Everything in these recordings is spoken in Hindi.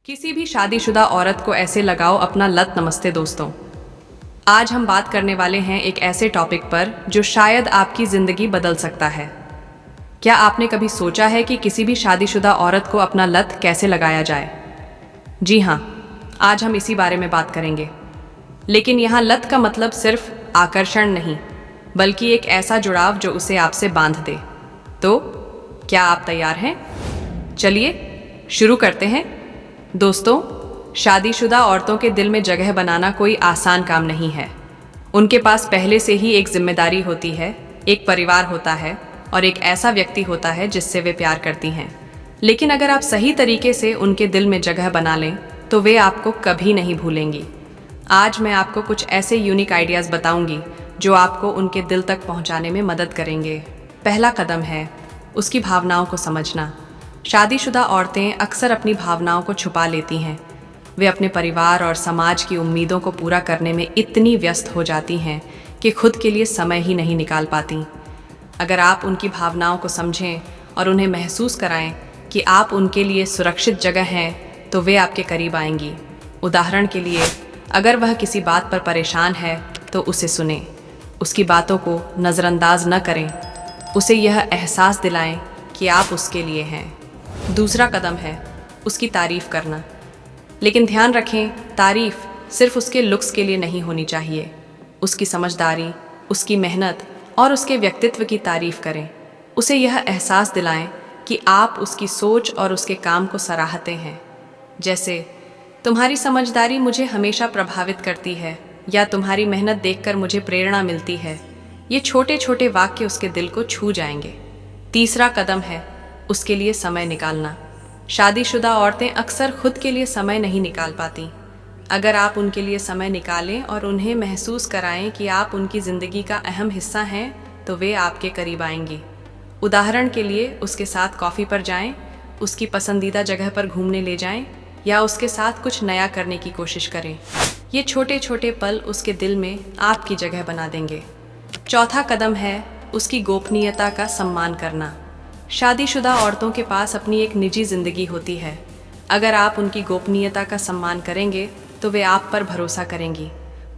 किसी भी शादीशुदा औरत को ऐसे लगाओ अपना लत। नमस्ते दोस्तों, आज हम बात करने वाले हैं एक ऐसे टॉपिक पर जो शायद आपकी ज़िंदगी बदल सकता है। क्या आपने कभी सोचा है कि किसी भी शादीशुदा औरत को अपना लत कैसे लगाया जाए? जी हाँ, आज हम इसी बारे में बात करेंगे। लेकिन यहाँ लत का मतलब सिर्फ आकर्षण नहीं, बल्कि एक ऐसा जुड़ाव जो उसे आपसे बांध दे। तो क्या आप तैयार हैं? चलिए शुरू करते हैं। दोस्तों, शादीशुदा औरतों के दिल में जगह बनाना कोई आसान काम नहीं है। उनके पास पहले से ही एक जिम्मेदारी होती है, एक परिवार होता है और एक ऐसा व्यक्ति होता है जिससे वे प्यार करती हैं। लेकिन अगर आप सही तरीके से उनके दिल में जगह बना लें तो वे आपको कभी नहीं भूलेंगी। आज मैं आपको कुछ ऐसे यूनिक आइडियाज़ बताऊंगी जो आपको उनके दिल तक पहुंचाने में मदद करेंगे। पहला कदम है उसकी भावनाओं को समझना। शादीशुदा औरतें अक्सर अपनी भावनाओं को छुपा लेती हैं। वे अपने परिवार और समाज की उम्मीदों को पूरा करने में इतनी व्यस्त हो जाती हैं कि खुद के लिए समय ही नहीं निकाल पाती। अगर आप उनकी भावनाओं को समझें और उन्हें महसूस कराएं कि आप उनके लिए सुरक्षित जगह हैं, तो वे आपके करीब आएंगी। उदाहरण के लिए, अगर वह किसी बात पर परेशान है तो उसे सुनें, उसकी बातों को नज़रअंदाज न करें, उसे यह एहसास दिलाएं कि आप उसके लिए हैं। दूसरा कदम है उसकी तारीफ़ करना। लेकिन ध्यान रखें, तारीफ़ सिर्फ उसके लुक्स के लिए नहीं होनी चाहिए। उसकी समझदारी, उसकी मेहनत और उसके व्यक्तित्व की तारीफ़ करें। उसे यह एहसास दिलाएं कि आप उसकी सोच और उसके काम को सराहते हैं। जैसे, तुम्हारी समझदारी मुझे हमेशा प्रभावित करती है, या तुम्हारी मेहनत देखकर मुझे प्रेरणा मिलती है। ये छोटे छोटे वाक्य उसके दिल को छू जाएंगे। तीसरा कदम है उसके लिए समय निकालना। शादीशुदा औरतें अक्सर खुद के लिए समय नहीं निकाल पाती। अगर आप उनके लिए समय निकालें और उन्हें महसूस कराएं कि आप उनकी ज़िंदगी का अहम हिस्सा हैं, तो वे आपके करीब आएंगी। उदाहरण के लिए, उसके साथ कॉफ़ी पर जाएं, उसकी पसंदीदा जगह पर घूमने ले जाएं, या उसके साथ कुछ नया करने की कोशिश करें। ये छोटे छोटे पल उसके दिल में आपकी जगह बना देंगे। चौथा कदम है उसकी गोपनीयता का सम्मान करना। शादीशुदा औरतों के पास अपनी एक निजी ज़िंदगी होती है। अगर आप उनकी गोपनीयता का सम्मान करेंगे तो वे आप पर भरोसा करेंगी।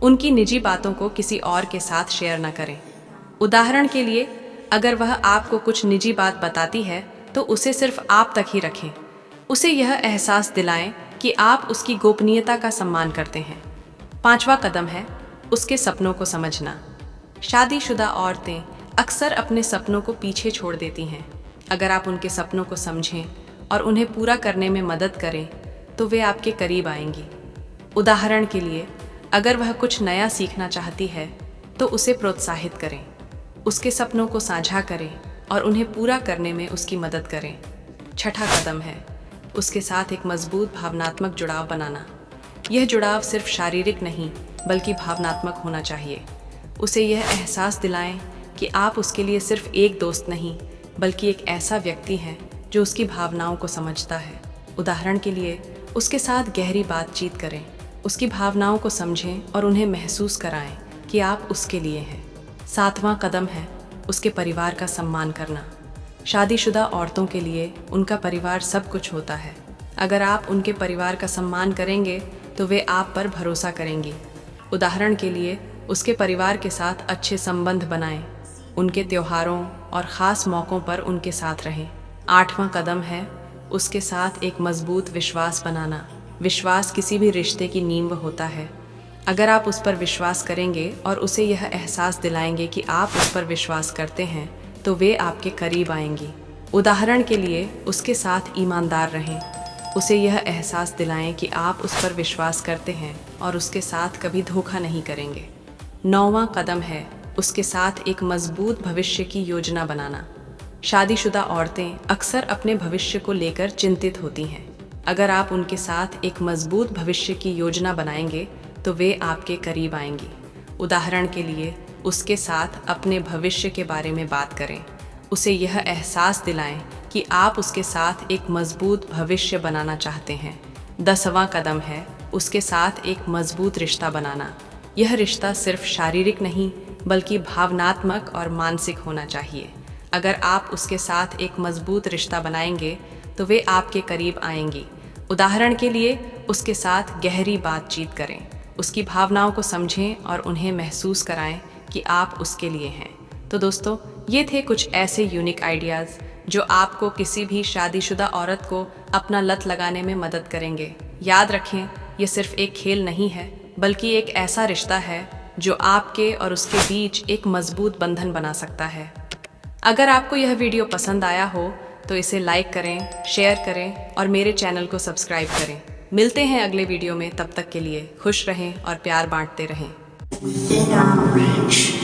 उनकी निजी बातों को किसी और के साथ शेयर न करें। उदाहरण के लिए, अगर वह आपको कुछ निजी बात बताती है तो उसे सिर्फ आप तक ही रखें। उसे यह एहसास दिलाएं कि आप उसकी गोपनीयता का सम्मान करते हैं। पांचवा कदम है उसके सपनों को समझना। शादीशुदा औरतें अक्सर अपने सपनों को पीछे छोड़ देती हैं। अगर आप उनके सपनों को समझें और उन्हें पूरा करने में मदद करें तो वे आपके करीब आएंगी। उदाहरण के लिए, अगर वह कुछ नया सीखना चाहती है तो उसे प्रोत्साहित करें, उसके सपनों को साझा करें और उन्हें पूरा करने में उसकी मदद करें। छठा कदम है उसके साथ एक मजबूत भावनात्मक जुड़ाव बनाना। यह जुड़ाव सिर्फ शारीरिक नहीं बल्कि भावनात्मक होना चाहिए। उसे यह एहसास दिलाएं कि आप उसके लिए सिर्फ एक दोस्त नहीं बल्कि एक ऐसा व्यक्ति है जो उसकी भावनाओं को समझता है। उदाहरण के लिए, उसके साथ गहरी बातचीत करें, उसकी भावनाओं को समझें और उन्हें महसूस कराएं कि आप उसके लिए हैं। सातवां कदम है उसके परिवार का सम्मान करना। शादीशुदा औरतों के लिए उनका परिवार सब कुछ होता है। अगर आप उनके परिवार का सम्मान करेंगे तो वे आप पर भरोसा करेंगी। उदाहरण के लिए, उसके परिवार के साथ अच्छे संबंध बनाएं, उनके त्योहारों और ख़ास मौक़ों पर उनके साथ रहें। आठवां कदम है उसके साथ एक मजबूत विश्वास बनाना। विश्वास किसी भी रिश्ते की नींव होता है। अगर आप उस पर विश्वास करेंगे और उसे यह एहसास दिलाएंगे कि आप उस पर विश्वास करते हैं, तो वे आपके करीब आएंगी। उदाहरण के लिए, उसके साथ ईमानदार रहें, उसे यह एहसास दिलाएं कि आप उस पर विश्वास करते हैं और उसके साथ कभी धोखा नहीं करेंगे। नौवां कदम है उसके साथ एक मजबूत भविष्य की योजना बनाना। शादीशुदा औरतें अक्सर अपने भविष्य को लेकर चिंतित होती हैं। अगर आप उनके साथ एक मजबूत भविष्य की योजना बनाएंगे तो वे आपके करीब आएंगी। उदाहरण के लिए, उसके साथ अपने भविष्य के बारे में बात करें, उसे यह एहसास दिलाएं कि आप उसके साथ एक मजबूत भविष्य बनाना चाहते हैं। 10वां कदम है उसके साथ एक मजबूत रिश्ता बनाना। यह रिश्ता सिर्फ शारीरिक नहीं बल्कि भावनात्मक और मानसिक होना चाहिए। अगर आप उसके साथ एक मजबूत रिश्ता बनाएंगे तो वे आपके करीब आएंगी, उदाहरण के लिए उसके साथ गहरी बातचीत करें, उसकी भावनाओं को समझें और उन्हें महसूस कराएं कि आप उसके लिए हैं। तो दोस्तों, ये थे कुछ ऐसे यूनिक आइडियाज़ जो आपको किसी भी शादीशुदा औरत को अपना लत लगाने में मदद करेंगे। याद रखें, ये सिर्फ एक खेल नहीं है, बल्कि एक ऐसा रिश्ता है जो आपके और उसके बीच एक मजबूत बंधन बना सकता है। अगर आपको यह वीडियो पसंद आया हो तो इसे लाइक करें, शेयर करें और मेरे चैनल को सब्सक्राइब करें। मिलते हैं अगले वीडियो में, तब तक के लिए खुश रहें और प्यार बांटते रहें। Within our reach.